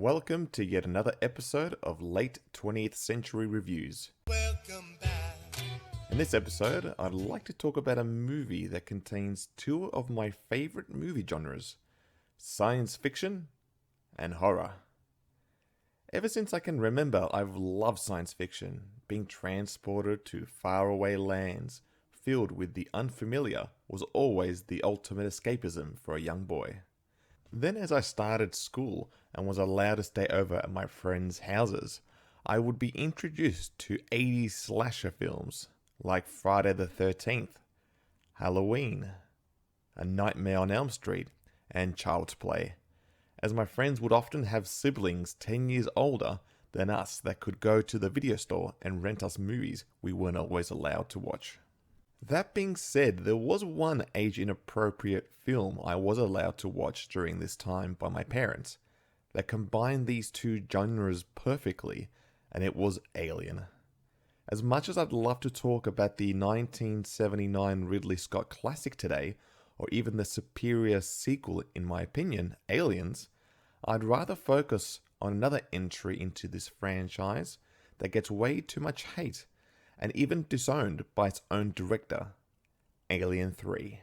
Welcome to yet another episode of Late 20th Century Reviews. Welcome back. In this episode, I'd like to talk about a movie that contains two of my favorite movie genres, science fiction and horror. Ever since I can remember, I've loved science fiction, being transported to faraway lands filled with the unfamiliar was always the ultimate escapism for a young boy. Then as I started school and was allowed to stay over at my friends' houses, I would be introduced to 80s slasher films like Friday the 13th, Halloween, A Nightmare on Elm Street, and Child's Play, as my friends would often have siblings 10 years older than us that could go to the video store and rent us movies we weren't always allowed to watch. That being said, there was one age-inappropriate film I was allowed to watch during this time by my parents that combined these two genres perfectly, and it was Alien. As much as I'd love to talk about the 1979 Ridley Scott classic today, or even the superior sequel in my opinion, Aliens, I'd rather focus on another entry into this franchise that gets way too much hate and even disowned by its own director, Alien 3.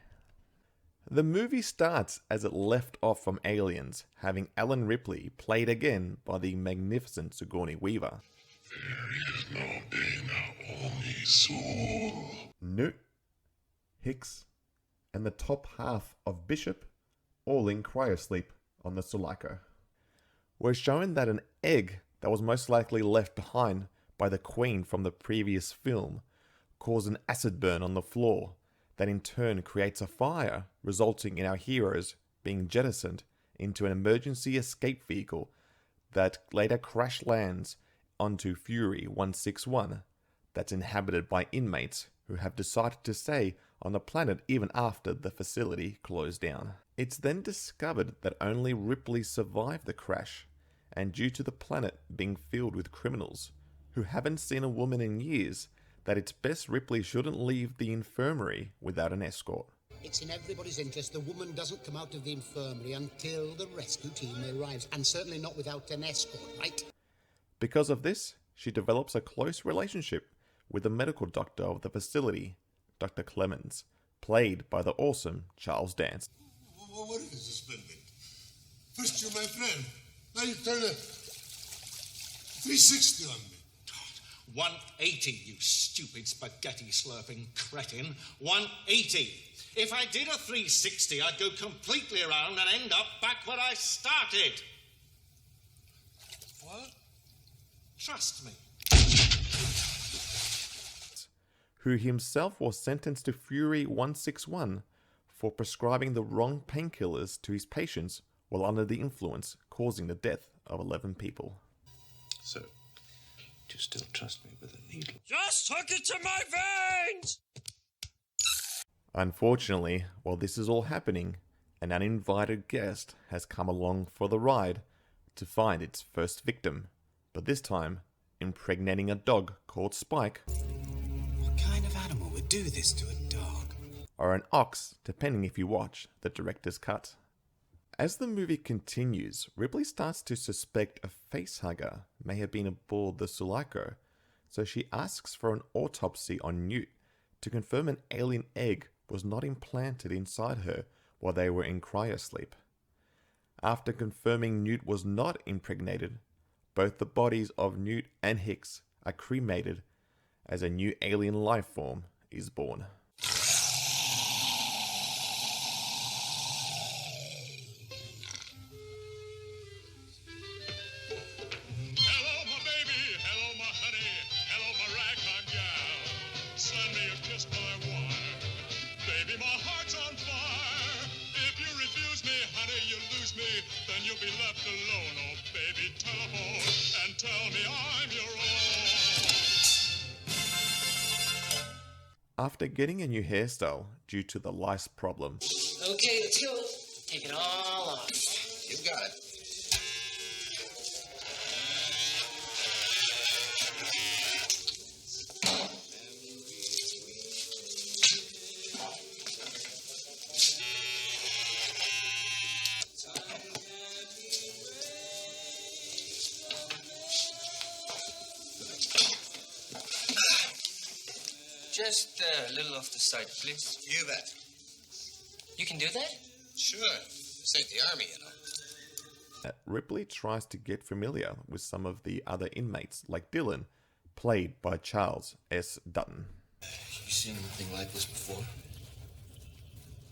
The movie starts as it left off from Aliens, having Alan Ripley played again by the magnificent Sigourney Weaver. There is no pain, only soul. Newt, Hicks, and the top half of Bishop, all in cryosleep on the Sulaco. We're shown that an egg that was most likely left behind by the Queen from the previous film caused an acid burn on the floor that in turn creates a fire, resulting in our heroes being jettisoned into an emergency escape vehicle that later crash lands onto Fury 161 that's inhabited by inmates who have decided to stay on the planet even after the facility closed down. It's then discovered that only Ripley survived the crash, and due to the planet being filled with criminals who haven't seen a woman in years, that it's best Ripley shouldn't leave the infirmary without an escort. It's in everybody's interest the woman doesn't come out of the infirmary until the rescue team arrives, and certainly not without an escort, right? Because of this, she develops a close relationship with the medical doctor of the facility, Dr. Clemens, played by the awesome Charles Dance. What is this building? First you're my friend, now you turn a 360 on me. 180, you stupid spaghetti slurping cretin. 180. If I did a 360, I'd go completely around and end up back where I started. What? Trust me. Who himself was sentenced to Fury 161 for prescribing the wrong painkillers to his patients while under the influence, causing the death of 11 people. So, do you still trust me with a needle? Just hook it to my veins! Unfortunately, while this is all happening, an uninvited guest has come along for the ride to find its first victim, but this time impregnating a dog called Spike. What kind of animal would do this to a dog? Or an ox, depending if you watch the director's cut. As the movie continues, Ripley starts to suspect a facehugger may have been aboard the Sulaco, so she asks for an autopsy on Newt to confirm an alien egg was not implanted inside her while they were in cryosleep. After confirming Newt was not impregnated, both the bodies of Newt and Hicks are cremated as a new alien life form is born. Hello, my baby. Hello, my honey. Hello, my ragtime gal. Send me a kiss, my wire. Baby, my heart's on fire. If you refuse me, honey, you lose me. Then you'll be left alone. Oh, baby, telephone and tell me I'm your own. After getting a new hairstyle due to the lice problem, Okay, let's go. Take it all off. You got it. Just a little off the side, please. You bet. You can do that? Sure. This ain't the army, you know. Ripley tries to get familiar with some of the other inmates, like Dylan, played by Charles S. Dutton. You seen anything like this before?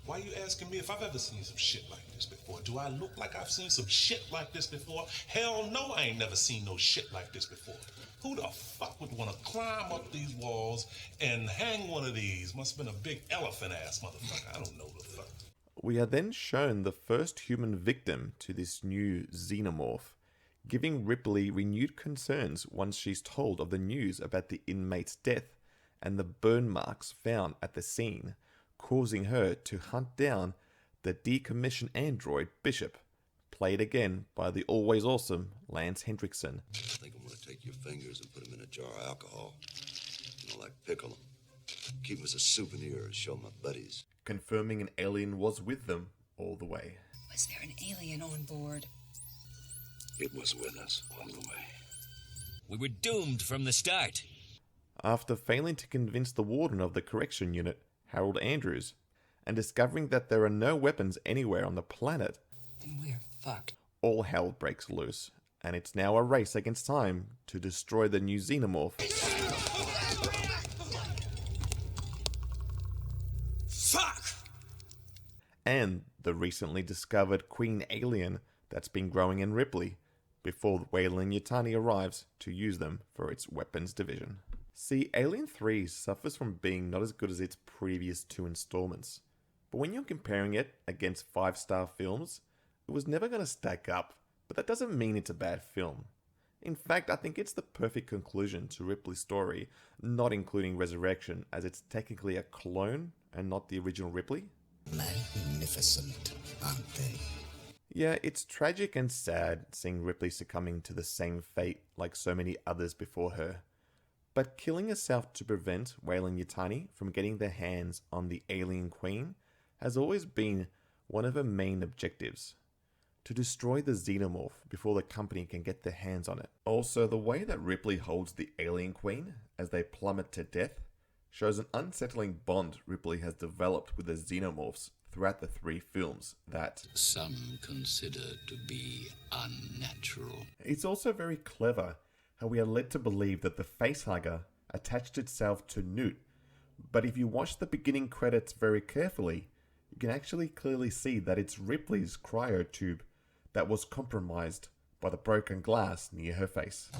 Why you asking me if I've ever seen some shit like this before? Do I look like I've seen some shit like this before? Hell no, I ain't never seen no shit like this before. Who the fuck would want to climb up these walls and hang one of these? Must have been a big elephant-ass motherfucker. I don't know the fuck. We are then shown the first human victim to this new xenomorph, giving Ripley renewed concerns once she's told of the news about the inmate's death and the burn marks found at the scene, causing her to hunt down the decommissioned android Bishop, played again by the always awesome Lance Hendrickson. I think I'm gonna take your fingers and put them in a jar of alcohol. Like pickle them. Keep them as a souvenir and show my buddies. Confirming an alien was with them all the way. Was there an alien on board? It was with us all the way. We were doomed from the start. After failing to convince the warden of the correction unit, Harold Andrews, and discovering that there are no weapons anywhere on the planet, then we're fucked. All hell breaks loose, and it's now a race against time to destroy the new xenomorph. Fuck! And the recently discovered queen alien that's been growing in Ripley, before Weyland-Yutani arrives to use them for its weapons division. See, Alien 3 suffers from being not as good as its previous two installments, but when you're comparing it against 5-star films, it was never going to stack up, but that doesn't mean it's a bad film. In fact, I think it's the perfect conclusion to Ripley's story, not including Resurrection, as it's technically a clone and not the original Ripley. Magnificent, aren't they? Yeah, it's tragic and sad seeing Ripley succumbing to the same fate like so many others before her. But killing herself to prevent Weyland-Yutani from getting their hands on the alien queen has always been one of her main objectives. To destroy the xenomorph before the company can get their hands on it. Also, the way that Ripley holds the alien queen as they plummet to death shows an unsettling bond Ripley has developed with the xenomorphs throughout the 3 films that some consider to be unnatural. It's also very clever how we are led to believe that the facehugger attached itself to Newt, but if you watch the beginning credits very carefully, you can actually clearly see that it's Ripley's cryotube that was compromised by the broken glass near her face.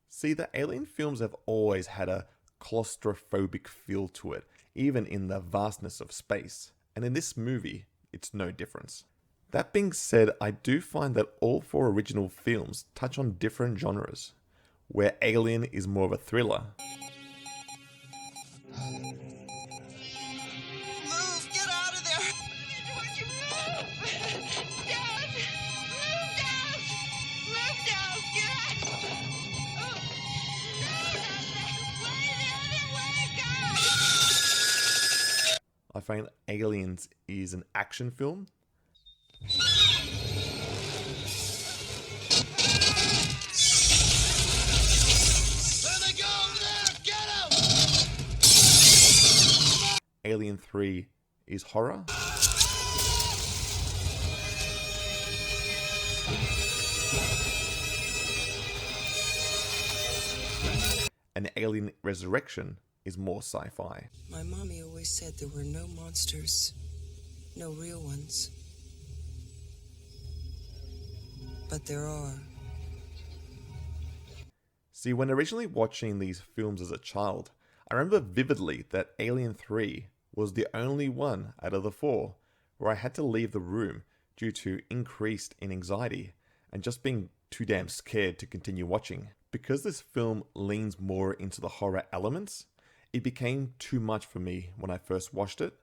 See, the Alien films have always had a claustrophobic feel to it, even in the vastness of space, and in this movie, it's no difference. That being said, I do find that all 4 original films touch on different genres, where Alien is more of a thriller. Move! Get out of there! Would you move? Dad! Move, Dad! Move, Dad! Get out! Oh. No, not that way! The other way! God! I find Aliens is an action film. Alien 3 is horror. And Alien Resurrection is more sci-fi. My mommy always said there were no monsters, no real ones. But there are. See, when originally watching these films as a child, I remember vividly that Alien 3 was the only one out of the 4 where I had to leave the room due to increased in anxiety and just being too damn scared to continue watching. Because this film leans more into the horror elements, it became too much for me when I first watched it.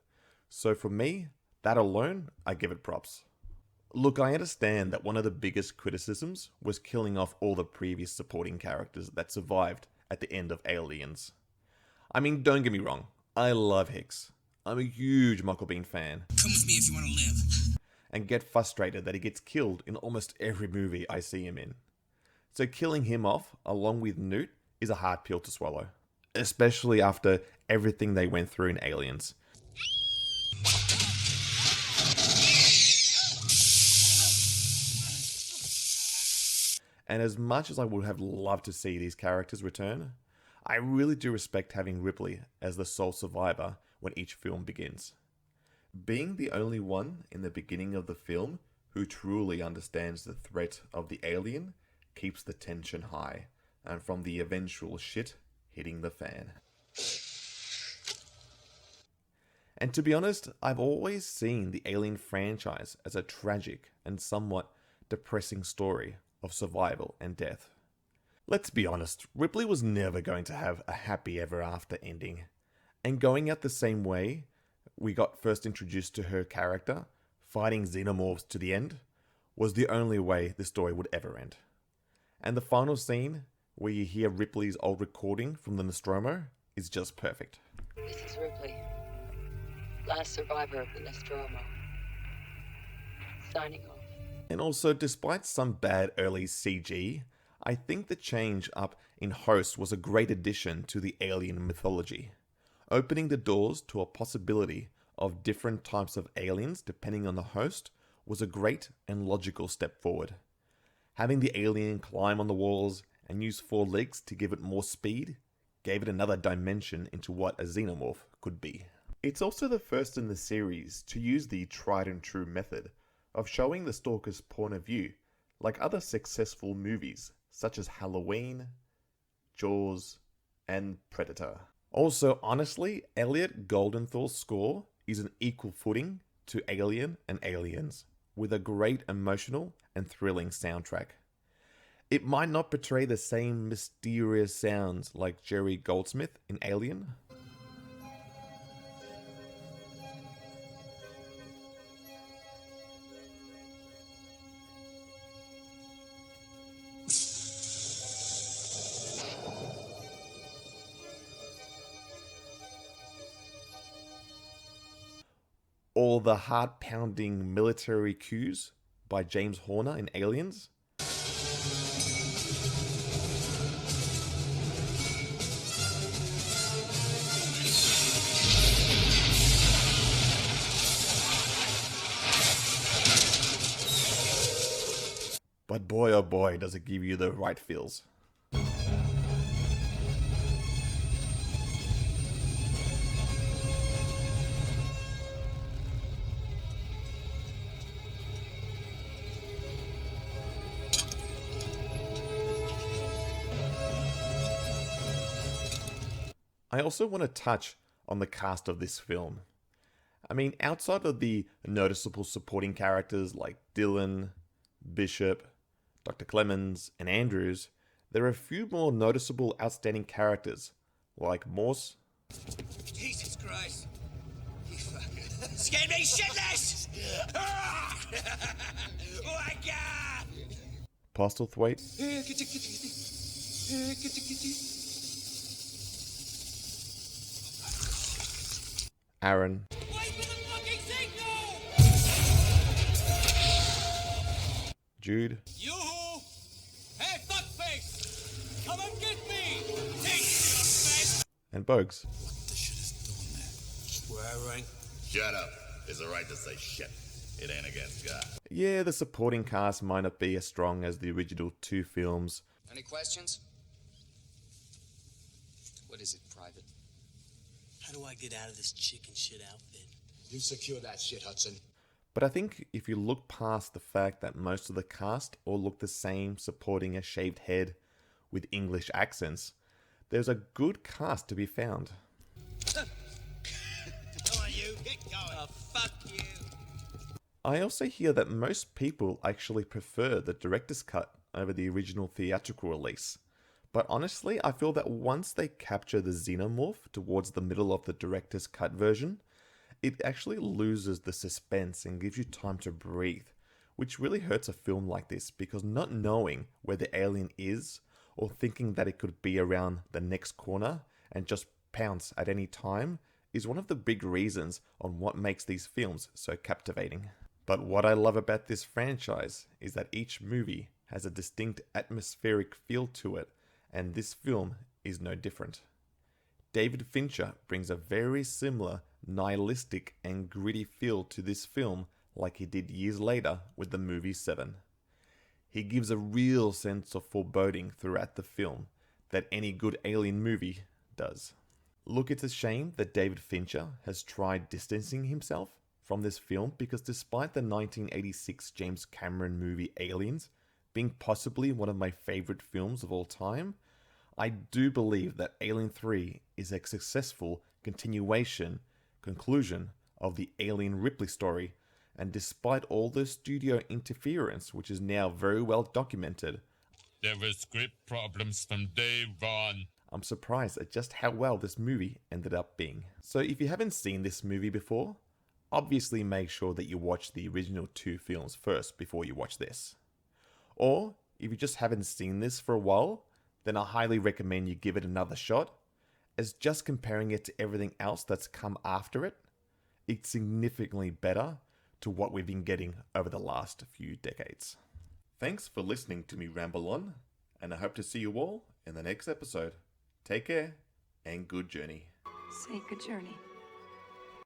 So for me, that alone, I give it props. Look, I understand that one of the biggest criticisms was killing off all the previous supporting characters that survived at the end of Aliens. I mean, don't get me wrong, I love Hicks. I'm a huge Michael Biehn fan. Come with me if you want to live. And get frustrated that he gets killed in almost every movie I see him in. So killing him off, along with Newt, is a hard pill to swallow. especially after everything they went through in Aliens. And as much as I would have loved to see these characters return, I really do respect having Ripley as the sole survivor when each film begins. Being the only one in the beginning of the film who truly understands the threat of the alien keeps the tension high, and from the eventual shit hitting the fan. And to be honest, I've always seen the Alien franchise as a tragic and somewhat depressing story of survival and death. Let's be honest, Ripley was never going to have a happy ever after ending. And going out the same way we got first introduced to her character, fighting xenomorphs to the end, was the only way the story would ever end. And the final scene, where you hear Ripley's old recording from the Nostromo, is just perfect. This is Ripley, last survivor of the Nostromo. Signing off. And also, despite some bad early CG, I think the change up in host was a great addition to the alien mythology, opening the doors to a possibility of different types of aliens depending on the host was a great and logical step forward. Having the alien climb on the walls and use 4 legs to give it more speed gave it another dimension into what a xenomorph could be. It's also the first in the series to use the tried and true method of showing the stalker's point of view, like other successful movies such as Halloween, Jaws, and Predator. Also, honestly, Elliot Goldenthal's score is an equal footing to Alien and Aliens, with a great emotional and thrilling soundtrack. It might not portray the same mysterious sounds like Jerry Goldsmith in Alien, or the heart-pounding military cues by James Horner in Aliens. But boy oh boy does it give you the right feels. I also want to touch on the cast of this film. I mean, outside of the noticeable supporting characters like Dylan, Bishop, Dr. Clemens, and Andrews, there are a few more noticeable outstanding characters, like Morse. Jesus Christ! You fucker scared me shitless! Oh my God! Postlethwaite, Aaron, Jude, Yoo-hoo! Hey, fuckface! Come and get me! Take your face! and Bogues. Swearing. Shut up. It's a right to say shit. It ain't against God. Yeah, the supporting cast might not be as strong as the original 2 films. Any questions? What is it, Private? How do I get out of this chicken shit outfit? You secure that shit, Hudson. But I think if you look past the fact that most of the cast all look the same, supporting a shaved head with English accents, there's a good cast to be found. Come on, you. Get going. Oh, fuck you. I also hear that most people actually prefer the director's cut over the original theatrical release. But honestly, I feel that once they capture the xenomorph towards the middle of the director's cut version, it actually loses the suspense and gives you time to breathe, which really hurts a film like this because not knowing where the alien is or thinking that it could be around the next corner and just pounce at any time is one of the big reasons on what makes these films so captivating. But what I love about this franchise is that each movie has a distinct atmospheric feel to it, and this film is no different. David Fincher brings a very similar nihilistic and gritty feel to this film like he did years later with the movie Seven. He gives a real sense of foreboding throughout the film that any good alien movie does. Look, it's a shame that David Fincher has tried distancing himself from this film, because despite the 1986 James Cameron movie Aliens being possibly one of my favorite films of all time, I do believe that Alien 3 is a successful conclusion of the Alien Ripley story, and despite all the studio interference, which is now very well documented, there were script problems from day one. I'm surprised at just how well this movie ended up being. So if you haven't seen this movie before, obviously make sure that you watch the original two films first before you watch this. Or if you just haven't seen this for a while, then I highly recommend you give it another shot, as just comparing it to everything else that's come after it, it's significantly better to what we've been getting over the last few decades. Thanks for listening to me ramble on, and I hope to see you all in the next episode. Take care, and good journey. Say good journey.